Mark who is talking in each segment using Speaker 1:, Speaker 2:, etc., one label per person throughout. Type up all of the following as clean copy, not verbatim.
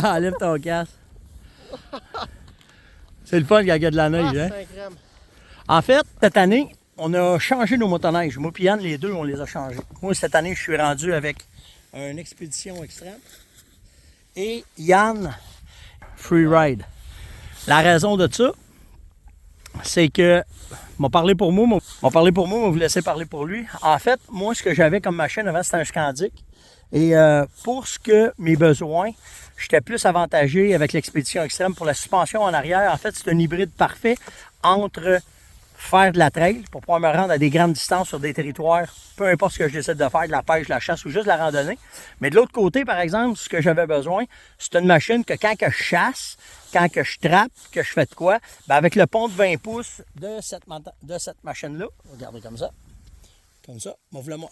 Speaker 1: Enlève ton casque. C'est le fun quand il y a de la neige, hein? En fait, cette année, on a changé nos motoneiges. Moi et Yann, les deux, on les a changés. Moi, cette année, je suis rendu avec une expédition extrême. Et Yann, freeride. La raison de ça, c'est que, m'a parlé pour moi, vous laissez parler pour lui. En fait, moi, ce que j'avais comme machine avant, c'était un Scandic. Et pour ce que mes besoins, j'étais plus avantagé avec l'expédition extrême pour la suspension en arrière. En fait, c'est un hybride parfait entre faire de la trail pour pouvoir me rendre à des grandes distances sur des territoires, peu importe ce que je décide de faire, de la pêche, de la chasse ou juste de la randonnée. Mais de l'autre côté, par exemple, ce que j'avais besoin, c'est une machine que quand que je chasse, quand que je trappe, que je fais de quoi, bien avec le pont de 20 pouces de cette machine-là, regardez comme ça. Comme ça.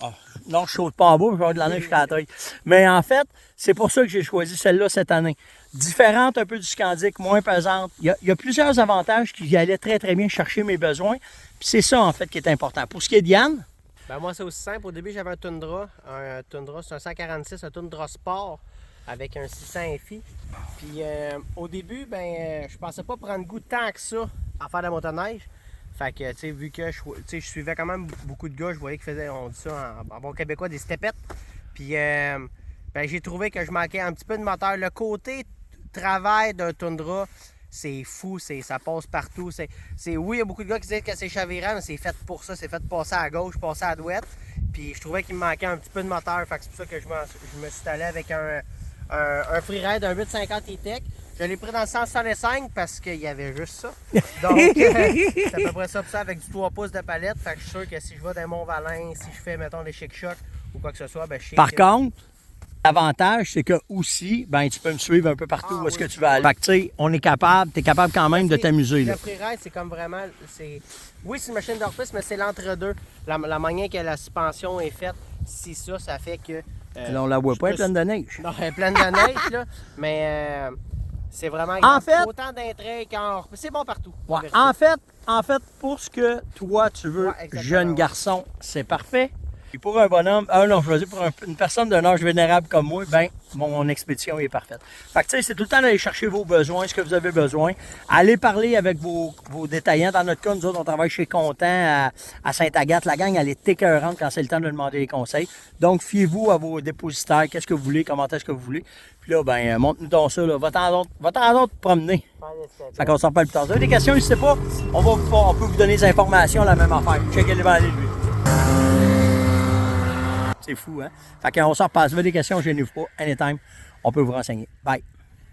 Speaker 1: Ah, non, je saute pas en bas, je vais avoir de la neige jusqu'à la taille. Mais en fait, c'est pour ça que j'ai choisi celle-là cette année. Différente un peu du Scandic, moins pesante. Il y a plusieurs avantages qui allaient très très bien chercher mes besoins. Puis c'est ça en fait qui est important. Pour ce qui est de Yann,
Speaker 2: ben moi c'est aussi simple. Au début j'avais un Tundra. C'est un 146, un Tundra Sport avec un 600 FI. Puis au début, je pensais pas prendre goût tant que ça à faire de la motoneige. Fait que, tu sais, vu que je suivais quand même beaucoup de gars, je voyais qu'ils faisaient, on dit ça en bon québécois, des stepettes. Puis, j'ai trouvé que je manquais un petit peu de moteur. Le côté travail d'un Tundra, c'est fou, ça passe partout. Oui, il y a beaucoup de gars qui disent que c'est chavirant, mais c'est fait pour ça. C'est fait de passer à gauche, passer à droite. Puis, je trouvais qu'il me manquait un petit peu de moteur. Fait que c'est pour ça que je me suis allé avec un freeride, un 850 E-Tech. Je l'ai pris dans le 165 parce qu'il y avait juste ça. Donc, c'est à peu près ça pour ça avec du 3 pouces de palette. Fait que je suis sûr que si je vais dans Mont-Valin, si je fais, mettons, des chic-chocs ou quoi que ce soit, je sais
Speaker 1: par contre, l'avantage, c'est que aussi, tu peux me suivre un peu partout où est-ce que tu veux aller. Fait que, tu sais, on est capable, tu es capable quand même de t'amuser.
Speaker 2: Le freeride, c'est comme vraiment, oui, c'est une machine d'hors-piste, mais c'est l'entre-deux. La manière que la suspension est faite, c'est ça, ça fait que...
Speaker 1: là, on la voit pas, elle est pleine de neige.
Speaker 2: Non, elle est pleine de neige, là, mais... c'est vraiment autant d'intérêt qu'en... C'est bon partout.
Speaker 1: Ouais, en fait, pour ce que toi tu veux, jeune garçon, c'est parfait. Et pour un bonhomme, pour une personne d'un âge vénérable comme moi, mon expédition est parfaite. Fait que tu sais, c'est tout le temps d'aller chercher vos besoins, ce que vous avez besoin. Allez parler avec vos détaillants. Dans notre cas, nous autres, on travaille chez Content à Sainte-Agathe. La gang, elle est écœurante quand c'est le temps de demander des conseils. Donc, fiez-vous à vos dépositaires. Qu'est-ce que vous voulez? Comment est-ce que vous voulez? Puis là, montre-nous donc ça. Va-t'en donc te promener. Fait qu'on s'en parle plus tard. Vous avez des questions, n'hésitez pas. On peut vous donner des informations, la même affaire. Checkez les aller lui. C'est fou, hein? Fait qu'on s'en repasse. Si vous avez des questions, gênez-vous pas. Anytime, on peut vous renseigner. Bye!